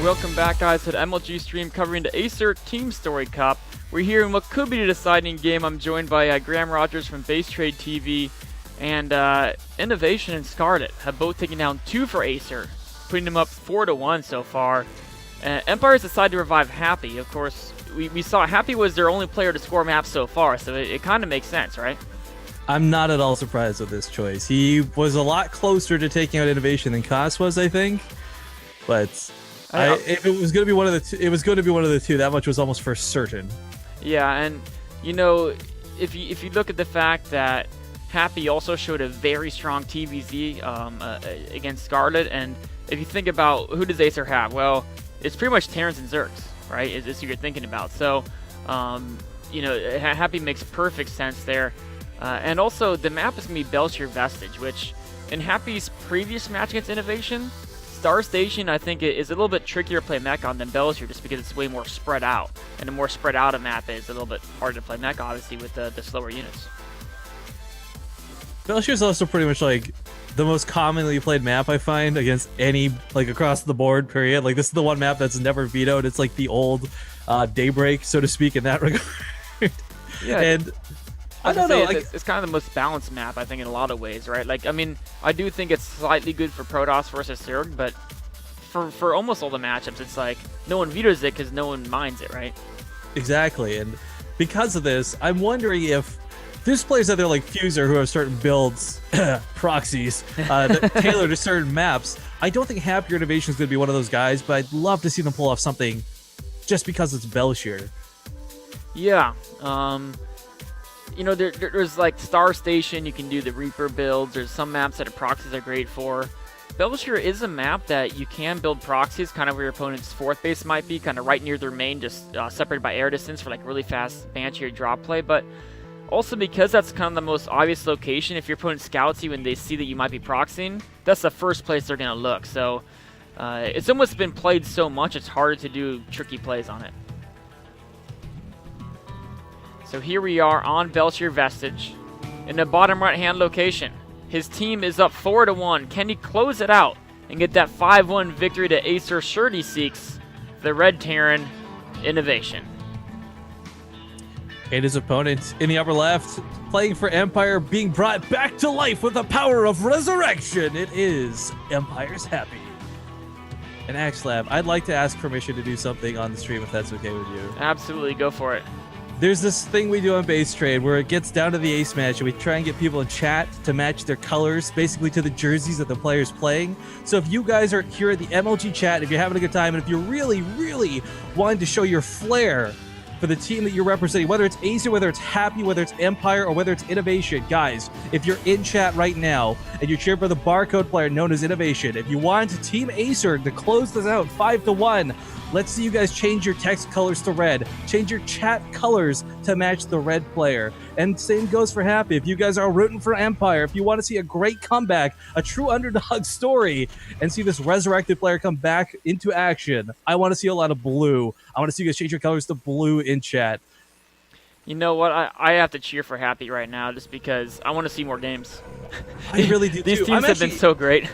Welcome back, guys, to the MLG stream covering the Acer TeamStory Cup. We're here in what could be the deciding game. I'm joined by Graham Rogers from Base Trade TV, and Innovation and Scarlet have both taken down 2 for Acer, putting them up 4-1 so far. Empire's decided to revive Happy. Of course, we saw Happy was their only player to score maps so far, so it kind of makes sense, right? I'm not at all surprised with this choice. He was a lot closer to taking out Innovation than Koss was, I think. But if it was going to be one of the two, it was going to be one of the two. That much was almost for certain. Yeah, and you know, if you look at the fact that Happy also showed a very strong TVZ against Scarlet, and if you think about who does Acer have, well, it's pretty much Terrence and Zerx, right? Is who you're thinking about. So, you know, Happy makes perfect sense there. And also, the map is going to be Belcher Vestige, which in Happy's previous match against Innovation, Star Station, I think, is a little bit trickier to play mech on than Belcher just because it's way more spread out. And the more spread out a map is, a little bit harder to play mech, obviously, with the slower units. Belcher is also pretty much like the most commonly played map I find against any, like, across the board, period. Like, this is the one map that's never vetoed. It's like the old Daybreak, so to speak, in that regard. Yeah. And I don't know. It's kind of the most balanced map, I think, in a lot of ways, right? Like, I mean, I do think it's slightly good for Protoss versus Zerg, but for almost all the matchups, it's like no one vetoes it because no one minds it, right? Exactly, and because of this, I'm wondering if there's players out there like Fuser who have certain builds, proxies, that tailor to certain maps. I don't think Happy Innovation is going to be one of those guys, but I'd love to see them pull off something just because it's Belcher. Yeah, you know, there's like Star Station, you can do the Reaper builds. There's some maps that proxies are great for. Belcher is a map that you can build proxies, kind of where your opponent's 4th base might be, kind of right near their main, just separated by air distance for like really fast Banshee or drop play. But also because that's kind of the most obvious location, if your opponent scouts you and they see that you might be proxying, that's the first place they're going to look. So it's almost been played so much, it's harder to do tricky plays on it. So here we are on Belcher Vestige in the bottom right-hand location. His team is up 4-1. Can he close it out and get that 5-1 victory to Acer surety seeks the Red Terran Innovation? And his opponent in the upper left, playing for Empire, being brought back to life with the power of resurrection. It is Empire's Happy. And Axlab, I'd like to ask permission to do something on the stream if that's okay with you. Absolutely, go for it. There's this thing we do on Base Trade where it gets down to the ace match and we try and get people in chat to match their colors basically to the jerseys that the player's playing. So if you guys are here at the MLG chat, if you're having a good time, and if you're really, really wanting to show your flair for the team that you're representing, whether it's Acer, whether it's Happy, whether it's Empire, or whether it's Innovation, guys, if you're in chat right now and you're cheering for the barcode player known as Innovation, if you want to Team Acer to close this out 5-1, let's see you guys change your text colors to red. Change your chat colors to match the red player. And same goes for Happy. If you guys are rooting for Empire, if you want to see a great comeback, a true underdog story, and see this resurrected player come back into action, I want to see a lot of blue. I want to see you guys change your colors to blue in chat. You know what? I have to cheer for Happy right now just because I want to see more games. I really do These too. teams have been so great.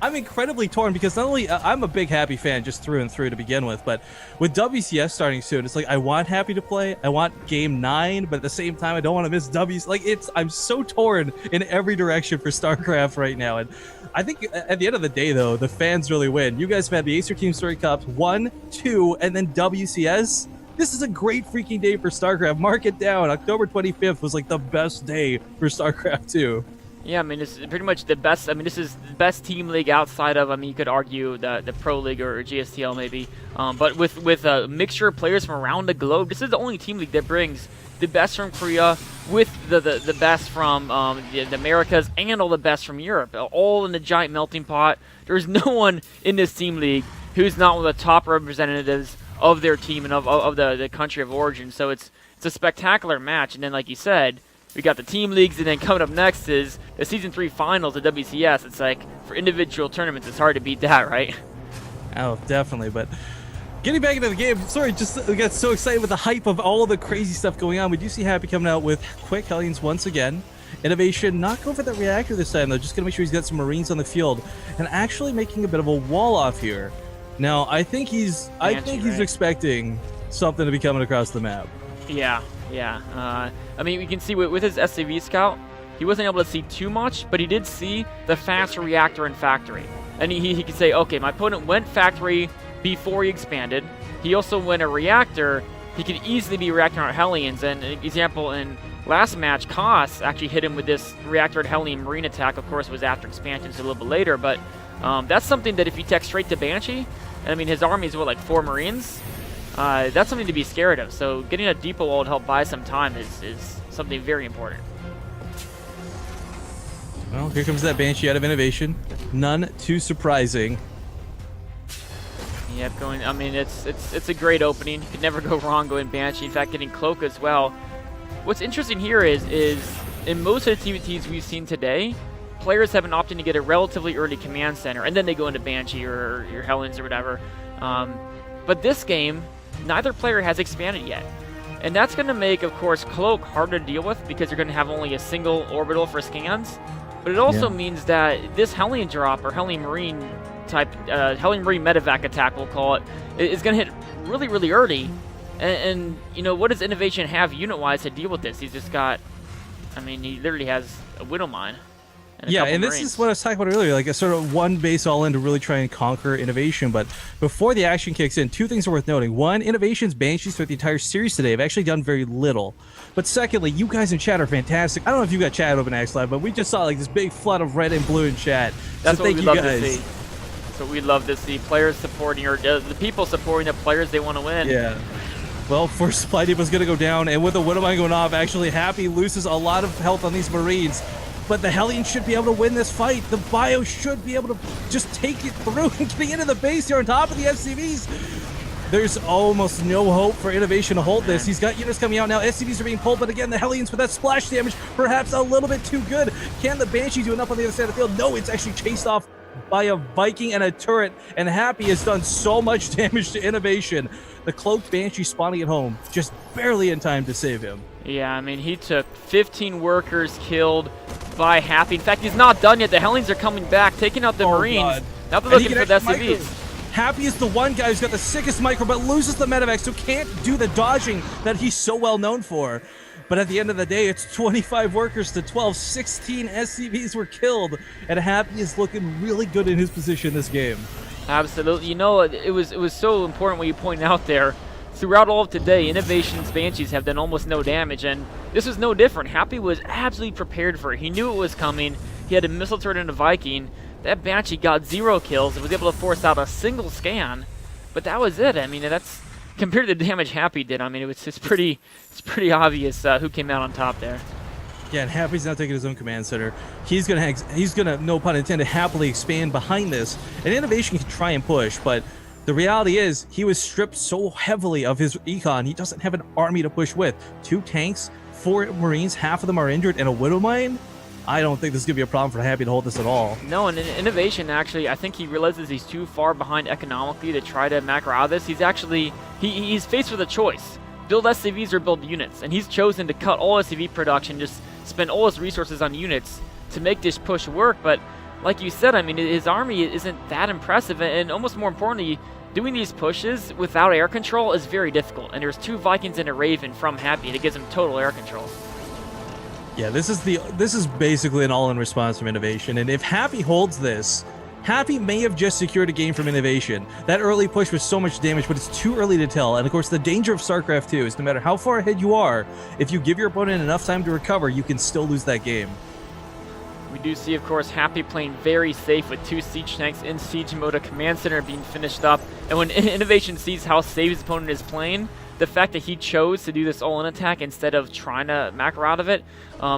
I'm incredibly torn because not only I'm a big Happy fan just through and through to begin with, but with WCS starting soon, it's like I want Happy to play. I want Game 9, but at the same time, I don't want to miss W's. Like I'm so torn in every direction for StarCraft right now. And I think at the end of the day, though, the fans really win. You guys have had the Acer TeamStory Cups 1, 2, and then WCS. This is a great freaking day for StarCraft. Mark it down. October 25th was like the best day for StarCraft 2. Yeah, I mean, this is pretty much the best. I mean, this is the best team league outside of, I mean, you could argue the Pro League or GSTL maybe. But with a mixture of players from around the globe, this is the only team league that brings the best from Korea with the best from the Americas and all the best from Europe, all in the giant melting pot. There's no one in this team league who's not one of the top representatives of their team and of the country of origin. So it's a spectacular match. And then, like you said, we got the team leagues, and then coming up next is the Season 3 finals of WCS. It's like, for individual tournaments, it's hard to beat that, right? Oh, definitely. But getting back into the game, sorry, just we got so excited with the hype of all the crazy stuff going on. We do see Happy coming out with Quick Hellions once again. Innovation not going for the reactor this time, though. Just going to make sure he's got some Marines on the field and actually making a bit of a wall off here. Now, I think he's expecting something to be coming across the map. Yeah. I mean, we can see with his SCV scout, he wasn't able to see too much, but he did see the fast reactor in factory. And he could say, okay, my opponent went factory before he expanded. He also went a reactor. He could easily be reacting on Hellions. And an example in last match, Kos actually hit him with this reactor at Hellion Marine attack. Of course, it was after expansion, so a little bit later. But that's something that if you tech straight to Banshee, and I mean, his army is, what, like 4 Marines? That's something to be scared of. So getting a depot wall to help buy some time is something very important. Well, here comes that Banshee out of Innovation. None too surprising. Yep, going. I mean, it's a great opening. You could never go wrong going Banshee. In fact, getting Cloak as well. What's interesting here is in most of the TVTs we've seen today, players have been opting to get a relatively early command center, and then they go into Banshee or your Hellions or whatever. But this game, neither player has expanded yet. And that's going to make, of course, Cloak harder to deal with because you're going to have only a single orbital for scans. But it also means that this Hellion drop, or Hellion Marine type, Hellion Marine medevac attack, we'll call it, is going to hit really, really early. And, you know, what does Innovation have unit-wise to deal with this? He's just got, I mean, he literally has a Widow Mine. Yeah, and this is what I was talking about earlier, like a sort of one base all-in to really try and conquer Innovation. But before the action kicks in, 2 things are worth noting. One, Innovation's Banshees throughout the entire series today have actually done very little. But secondly, you guys in chat are fantastic. I don't know if you got chat open, Axlive, but we just saw like this big flood of red and blue in chat. That's so what thank we you love guys. to see. That's what we love to see. Players supporting, or the people supporting the players they want to win. Yeah. Well, first supply depot is going to go down, and with the Widow Mine going off, actually Happy loses a lot of health on these Marines. But the Hellions should be able to win this fight. The Bio should be able to just take it through and getting into the base here on top of the SCVs. There's almost no hope for Innovation to hold this. He's got units coming out now. SCVs are being pulled, but again, the Hellions with that splash damage, perhaps a little bit too good. Can the Banshee do enough on the other side of the field? No, it's actually chased off by a Viking and a turret, and Happy has done so much damage to Innovation. The Cloaked Banshee spawning at home, just barely in time to save him. Yeah, I mean, he took 15 workers killed by Happy. In fact, he's not done yet. The Hellions are coming back, taking out the Marines. God. Now they're looking for the SCVs. Happy is the one guy who's got the sickest micro, but loses the medevac, so can't do the dodging that he's so well known for. But at the end of the day, it's 25 workers to 12. 16 SCVs were killed, and Happy is looking really good in his position this game. Absolutely. You know, it was so important what you pointed out there. Throughout all of today, Innovation's Banshees have done almost no damage, and this was no different. Happy was absolutely prepared for it. He knew it was coming. He had a missile turret and a Viking. That Banshee got 0 kills and was able to force out a single scan, but that was it. I mean, that's compared to the damage Happy did. I mean, it's pretty obvious who came out on top there. Yeah, and Happy's now taking his own command center. He's gonna, no pun intended, happily expand behind this. And Innovation can try and push, but the reality is he was stripped so heavily of his econ, he doesn't have an army to push with. 2 tanks, 4 Marines, half of them are injured, and a Widow Mine? I don't think this is going to be a problem for Happy to hold this at all. No, and Innovation, actually, I think he realizes he's too far behind economically to try to macro out of this. He's actually, he's faced with a choice. Build SCVs or build units, and he's chosen to cut all SCV production, just spend all his resources on units to make this push work. But like you said, I mean, his army isn't that impressive, and almost more importantly, doing these pushes without air control is very difficult. And there's 2 Vikings and a Raven from Happy that gives him total air control. Yeah, this is basically an all-in response from Innovation, and if Happy holds this, Happy may have just secured a game from Innovation. That early push was so much damage, but it's too early to tell. And of course, the danger of StarCraft 2 is no matter how far ahead you are, if you give your opponent enough time to recover, you can still lose that game. We do see, of course, Happy playing very safe with 2 siege tanks in siege mode, a command center being finished up. And when Innovation sees how safe his opponent is playing, the fact that he chose to do this all-in attack instead of trying to macro out of it,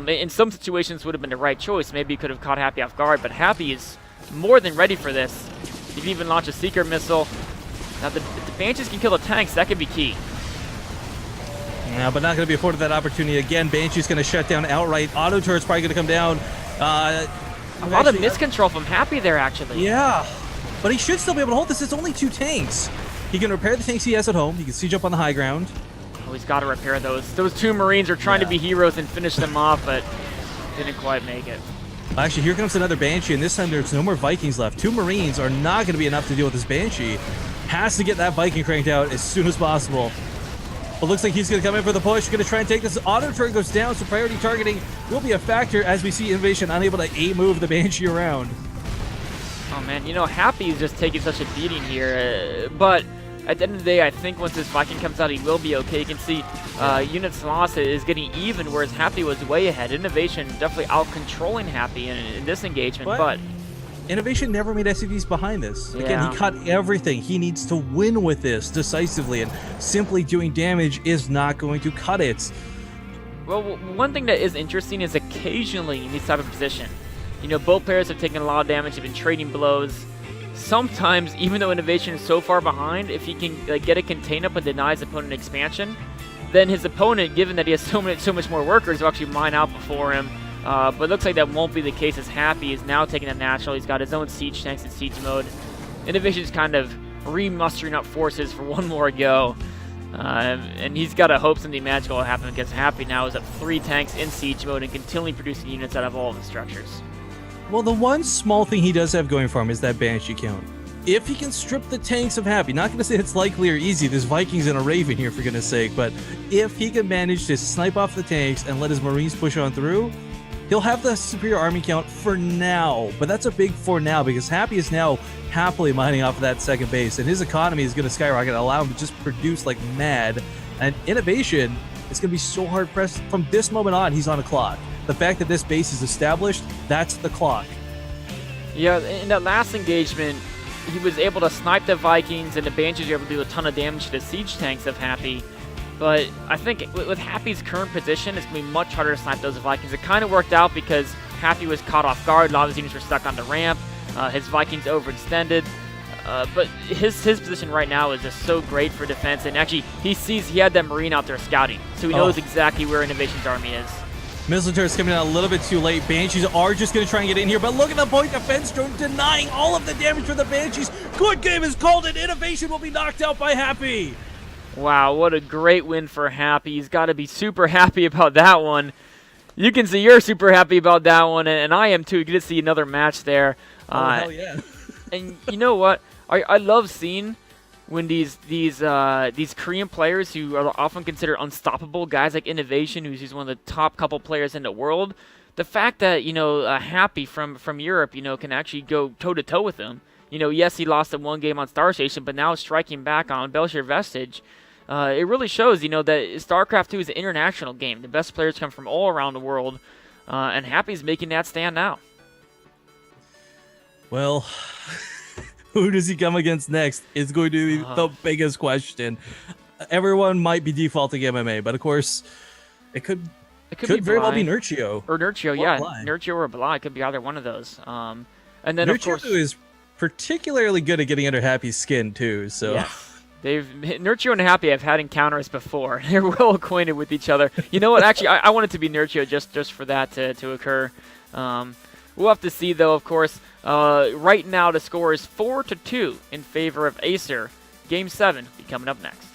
in some situations would have been the right choice. Maybe he could have caught Happy off guard, but Happy is more than ready for this. He can even launch a Seeker missile. Now, if the Banshees can kill the tanks, that could be key. Yeah, but not going to be afforded that opportunity. Again, Banshee's going to shut down outright. Auto turret's probably going to come down. A lot of miscontrol from Happy there, actually. Yeah, but he should still be able to hold this. It's only 2 tanks. He can repair the tanks he has at home. He can siege up on the high ground. Oh, he's got to repair those. Those 2 Marines are trying to be heroes and finish them off, but Didn't quite make it. Actually, here comes another Banshee, and this time there's no more Vikings left. 2 Marines are not going to be enough to deal with this Banshee. Has to get that Viking cranked out as soon as possible. But looks like he's going to come in for the push. Going to try and take this. Auto turret goes down, so priority targeting will be a factor as we see Innovation unable to A-move the Banshee around. Oh man, you know, Happy is just taking such a beating here, but at the end of the day, I think once this Viking comes out, he will be okay. You can see units lost is getting even, whereas Happy was way ahead. Innovation definitely out-controlling Happy in this engagement, but Innovation never made SCVs behind this. Yeah. Again, he cut everything. He needs to win with this decisively, and simply doing damage is not going to cut it. Well, one thing that is interesting is occasionally in this type of position, you know, both players have taken a lot of damage, have been trading blows. Sometimes, even though Innovation is so far behind, if he can get a contain up and denies opponent expansion, then his opponent, given that he has so much more workers, will actually mine out before him. But it looks like that won't be the case, as Happy is now taking a natural. He's got his own siege tanks in siege mode. Innovation's kind of remustering up forces for one more go. And he's got to hope something magical will happen, because Happy now is up 3 tanks in siege mode and continually producing units out of all of the structures. Well, the one small thing he does have going for him is that Banshee count. If he can strip the tanks of Happy, not going to say it's likely or easy, there's Vikings and a Raven here for goodness sake, but if he can manage to snipe off the tanks and let his Marines push on through, he'll have the superior army count for now. But that's a big for now, because Happy is now happily mining off of that second base, and his economy is going to skyrocket and allow him to just produce like mad. And Innovation is going to be so hard pressed. From this moment on, he's on a clock. The fact that this base is established, that's the clock. Yeah, in that last engagement, he was able to snipe the Vikings, and the Banshees were able to do a ton of damage to the siege tanks of Happy. But I think with Happy's current position, it's going to be much harder to snipe those Vikings. It kind of worked out because Happy was caught off guard. A lot of his units were stuck on the ramp. His Vikings overextended. But his position right now is just so great for defense. And actually, he sees he had that Marine out there scouting, so he knows exactly where Innovation's army is. Missile turret's coming out a little bit too late. Banshees are just going to try and get in here, but look at the point defense drone denying all of the damage for the Banshees. Good game is called, and Innovation will be knocked out by Happy. Wow, what a great win for Happy. He's got to be super happy about that one. You can see you're super happy about that one, and I am too. You get to see another match there. Hell yeah. And you know what? I love seeing when these Korean players who are often considered unstoppable, guys like Innovation, who's one of the top couple players in the world, the fact that, you know, Happy from Europe, you know, can actually go toe-to-toe with them. You know, yes, he lost in one game on Star Station, but now striking back on Belshire Vestige. It really shows, you know, that StarCraft 2 is an international game. The best players come from all around the world, and Happy's making that stand now. Well, who does he come against next is going to be the biggest question. Everyone might be defaulting MMA, but of course, it could very well be Nurchio. Or Nurchio, yeah. Nurchio or Blah. It could be either one of those. And then, Nurchio, of course, is particularly good at getting under Happy's skin, too. So. Yeah. Nurchio and Happy have had encounters before. They're well acquainted with each other. You know what? Actually, I want it to be Nurchio just for that to occur. We'll have to see, though, of course. Right now, the score is 4-2 in favor of Acer. Game 7 will be coming up next.